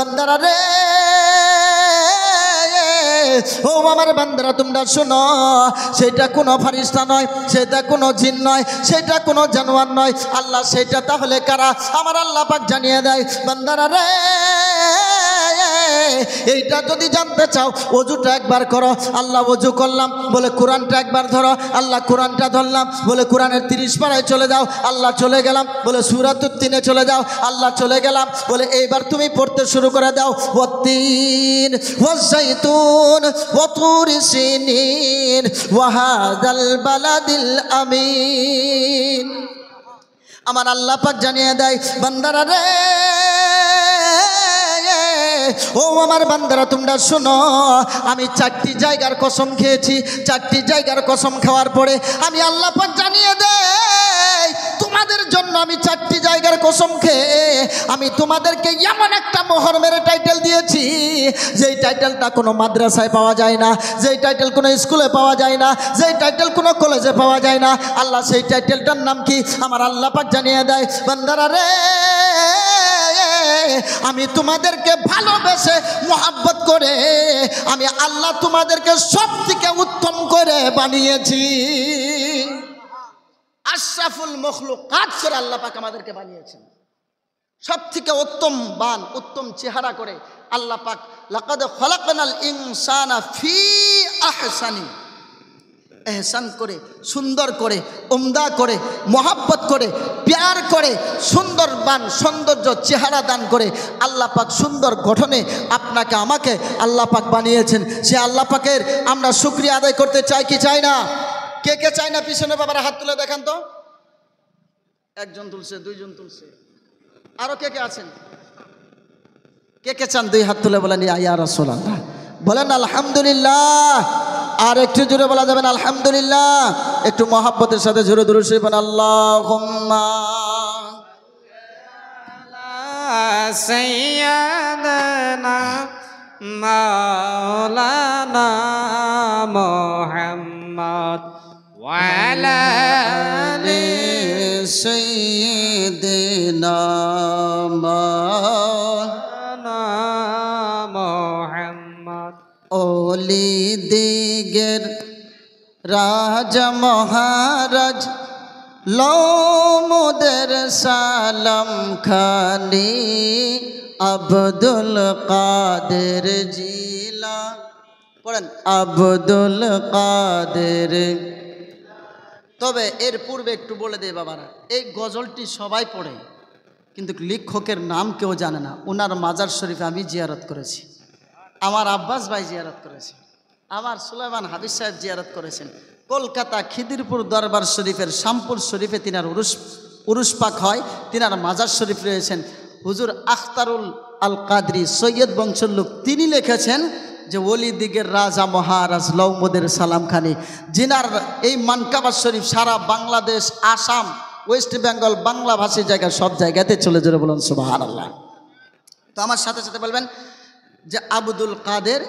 বান্দারা রে, ও আমার বান্দারা তোমরা শোনো, সেটা কোনো ফারিস্তা নয়, সেটা কোনো জিন নয়, সেটা কোনো জানোয়ার নয়। আল্লাহ সেটা তাহলে কারা? আমার আল্লাহ পাক জানিয়ে দেয়, বান্দারা রে, এইটা যদি জানতে চাও ওযুটা একবার করো। আল্লাহ ওযু করলাম বলে কোরআনটা একবার ধরো। আল্লাহ কোরআনটা ধরলাম বলে কোরআনের 30 পারায় চলে যাও। আল্লাহ চলে গেলাম বলে সূরাতুত তিনে চলে যাও। আল্লাহ চলে গেলাম বলে এইবার তুমি পড়তে শুরু করে দাও, ওয়াত্তিন ওয়াজ্জাইতুন ওয়া তুরি সিনিন ওয়া হাযাল বালাদিল আমিন। আমার আল্লাহ পাক জানিয়ে দেয়, বান্দারা রে, ও আমার বান্দারা তোমরা শোনো, আমি 4টি জায়গার কসম খেয়েছি। 4টি জায়গার কসম খাওয়ার পরে আমি আল্লাহ পাক জানিয়ে দেই, তোমাদের জন্য আমি 4টি জায়গার কসম খেয়ে আমি তোমাদেরকে এমন একটা মোহর মেরে টাইটেল দিয়েছি, যেই টাইটেলটা কোনো মাদ্রাসায় পাওয়া যায় না, যেই টাইটেল কোনো স্কুলে পাওয়া যায় না, যেই টাইটেল কোনো কলেজে পাওয়া যায় না। আল্লাহ সেই টাইটেলটার নাম কি? আমার আল্লাহ পাক জানিয়ে দেয়, বান্দারা রে, আমি তোমাদেরকে ভালোবেসে মোহাব্বত করে আমি আল্লাহ তোমাদেরকে সব থেকে উত্তম করে বানিয়েছি। আশরাফুল মখলুকাত করে আল্লাহ পাক আমাদেরকে বানিয়েছেন, সব থেকে উত্তম বান, উত্তম চেহারা করে আল্লাহ পাক লাকাদ খলাকনাল ইনসানা ফি আহসানি, এহসান করে, সুন্দর করে, উমদা করে, মোহাব্বত করে, প্যার করে, সুন্দর বান, সৌন্দর্য চেহারা দান করে আল্লাহ পাক সুন্দর গঠনে আপনাকে আমাকে আল্লাহ পাক বানিয়েছেন। সে আল্লাহ পাকের আমরা শুকরিয়া আদায় করতে চাই কি চাই না? কে কে চাই না? পিছনে বাবারা হাত তুলে দেখান তো। একজন তুলছে, দুইজন তুলছে, আরো কে কে আছেন? কে কে চান? 2 হাত তুলে বলেন ইয়া রাসূলুল্লাহ, বলেন আলহামদুলিল্লাহ। আর একটু জোরে বলা যাবেন আলহামদুলিল্লাহ, একটু মহব্বতের সাথে জোরে দুরূদ শরীফ পড়েন, আল্লাহুম্মা সাইয়্যিদানা মাওলানা মুহাম্মদ ওয়া আলা আলি সাইয়্যিদিনা মাওলানা মুহাম্মদ। ওলি দিগের রাজা মহারাজ লৌমুদের সালাম খানি আব্দুল কাদের জিলা, পড়েন আব্দুল কাদের। তবে এর পূর্বে একটু বলে দেয় বাবারা, এই গজলটি সবাই পড়ে কিন্তু লেখকের নাম কেউ জানে না। ওনার মাজার শরীফে আমি জিয়ারত করেছি, আমার আব্বাস ভাই জিয়ারত করেছে, আমার সুলাইমান হাবিজ সাহেব জিয়ারত করেছেন। কলকাতা খিদিরপুর দরবার শরীফের শামপুর শরীফে তিনার উরুস পাক হয়, তিনার মাজার শরীফ রয়েছেন। হুজুর আখতারুল আল কাদরি সৈয়দ বংশের লোক, তিনি লিখেছেন যে ওলি দিগের রাজা মহারাজ লৌমুদের সালাম খানি, জিনার এই মানকাবা শরীফ সারা বাংলাদেশ, আসাম, ওয়েস্ট বেঙ্গল, বাংলাভাষী জায়গা সব জায়গাতে চলে যাবে, বলুন সুবহানাল্লাহ। তো আমার সাথে সাথে বলবেন যে আব্দুল কাদের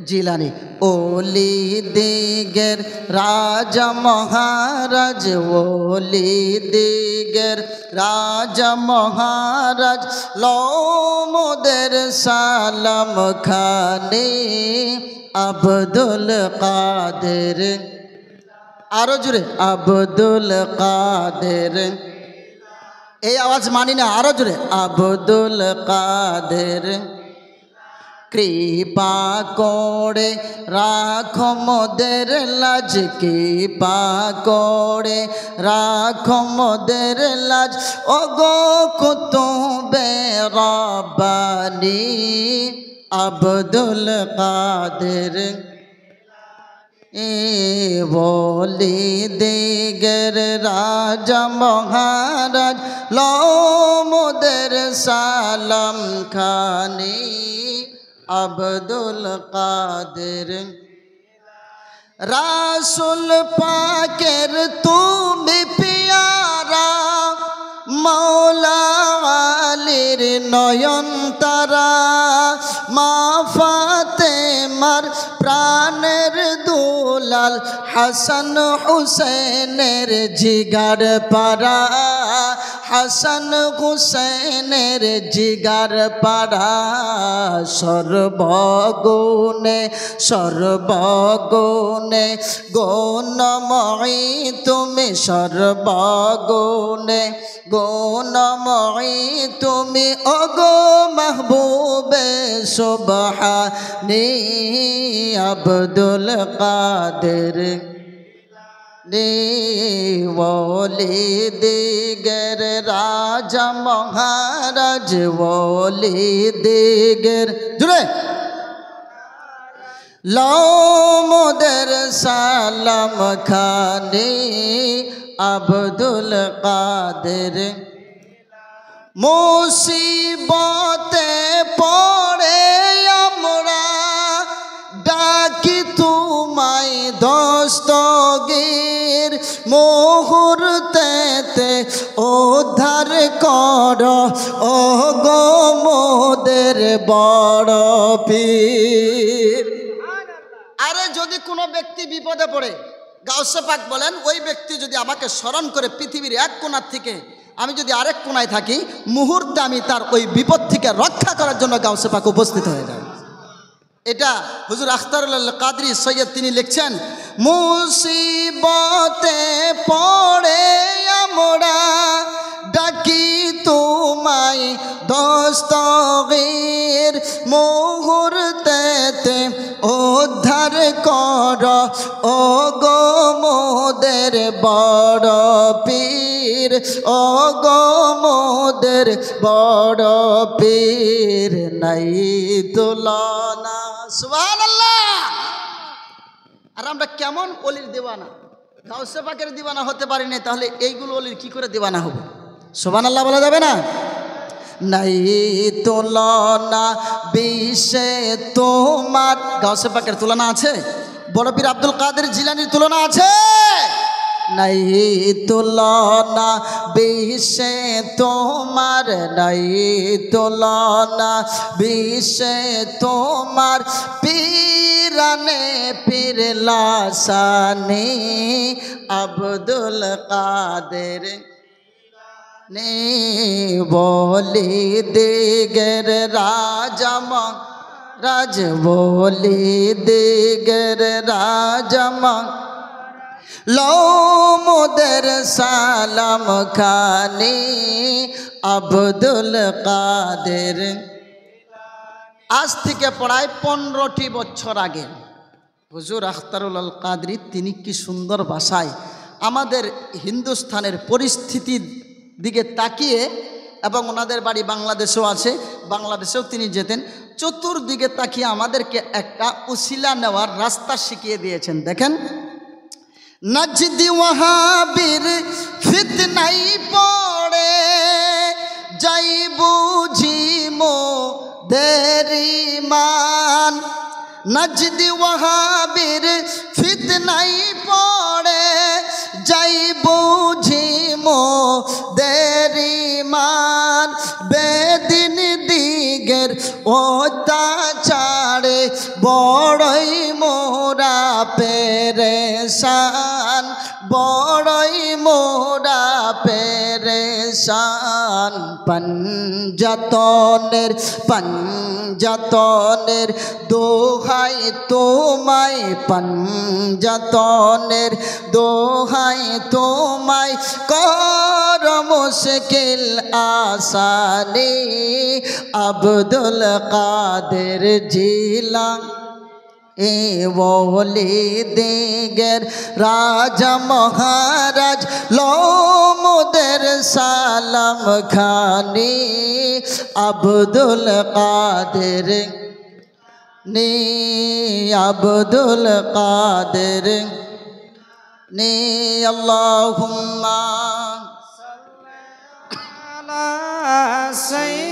জিলানি, ওলি দিগের রাজা মহারাজ, ওলি দিগের রাজা মহারাজ লৌমুদের সালাম খানি আব্দুল কাদের। আরো জোরে আব্দুল কাদের, এই আওয়াজ মানি না, আরো জোরে আব্দুল কাদের। কৃপা করে রাখো মোদের লাজ, কৃপা করে রাখো মোদের লাজ, ওগো কুতুবে রব্বানি আব্দুল কাদের। ওলি দিগের রাজা মহারাজ লৌমুদের সালাম খানি আব্দুল কাদের। রাসূল পাকের তুমি পিয়ারা, মৌলা আলীর নয়ন তারা, মা ফাতেমার প্রাণের দুলাল, হাসান হুসেনের জিগার পারা, হাসান হুসেনের জিগার পাড়া সর্বগুণে সর্বগুণে গুণময়ী তুমি সর্বগুণে গুণময়ী তুমি ওগো মাহবুবে সুবহানী আব্দুল কাদের ওলি দিগের রাজা মহারাজ ওলি দিগের জুড়ে মোদের সালাম খানি আব্দুল কাদের মুসিবতে পড়ে আমরা ডাকি তোমায় দস্তগীর মুহূর্তেতে উদ্ধার কর ও গো মোদের বড় পীর। আরে যদি কোনো ব্যক্তি বিপদে পড়ে গাউসে পাক বলেন ওই ব্যক্তি যদি আমাকে স্মরণ করে পৃথিবীর এক কোণার থেকে আমি যদি আরেক কোণায় থাকি মুহূর্তে আমি তার ওই বিপদ থেকে রক্ষা করার জন্য গাউসে পাক উপস্থিত হয়ে যায়। এটা হুজুর আখতারুল কাদরি সৈয়দ তিনি লিখছেন মুসিবতে পড়ে আমরা ডাকি তোমায় দস্তগীর মুহূর্তেতে উদ্ধার কর ও গো মোদের বড় পীর ও গো মোদের বড় পীর নাই তুলনা সুবহানাল্লাহ। আর আমরা কেমন অলির দিওয়ানা গাউসে পাকের দিওয়ানা হতে পারি না, তাহলে এইগুলো অলির কি করে দিওয়ানা হবে? সুবহানাল্লাহ বলা যাবে না? নাই তুলনা বিশ্বে তোমার গাউসে পাকের তুলনা আছে? বড় পীর আব্দুল কাদের জিলানীর তুলনা আছে? নাই তুলনা বিশ্বে তোমার নাই তুলনা বিশ্বে তোমার পীরানে পীর লাসানি আব্দুল কাদের নে বলি দিগের রাজা রাজ বলি দিগের রাজা মোদের সালাম খানি আব্দুল কাদের। আজ থেকে প্রায় 15টি বছর আগে হুজুর আখতারুল কাদরি তিনি কি সুন্দর ভাষায় আমাদের হিন্দুস্থানের পরিস্থিতির দিকে তাকিয়ে, এবং ওনাদের বাড়ি বাংলাদেশেও আছে, বাংলাদেশেও তিনি যেতেন, চতুর্দিকে তাকিয়ে আমাদেরকে একটা উসিলা নেওয়ার রাস্তা শিখিয়ে দিয়েছেন। দেখেন, নজদি ওয়াহাবির ফিতনাই পড়ে যাই বুঝি মোদের ঈমান। নজদি ওয়াহাবির ফিতনাই পড়ে যাই বুঝি মোদের ঈমান। বেদিন দিগের অত্যাচারে বড়ই মোরা পেরেশান, বড়ই মোরা পেরেশান। পঞ্জাতনের পঞ্জাতনের দোহাই তোমায়, পঞ্জাতনের দোহাই তোমায় কর মুশকিল আসানি আব্দুল কাদের জিলানী এ ওলি দিগের রাজা মহারাজ মোদের সালাম খানি আব্দুল কাদের নি আব্দুল কাদের নি। আল্লাহুম্মা আলা সাইয়্যিদিনা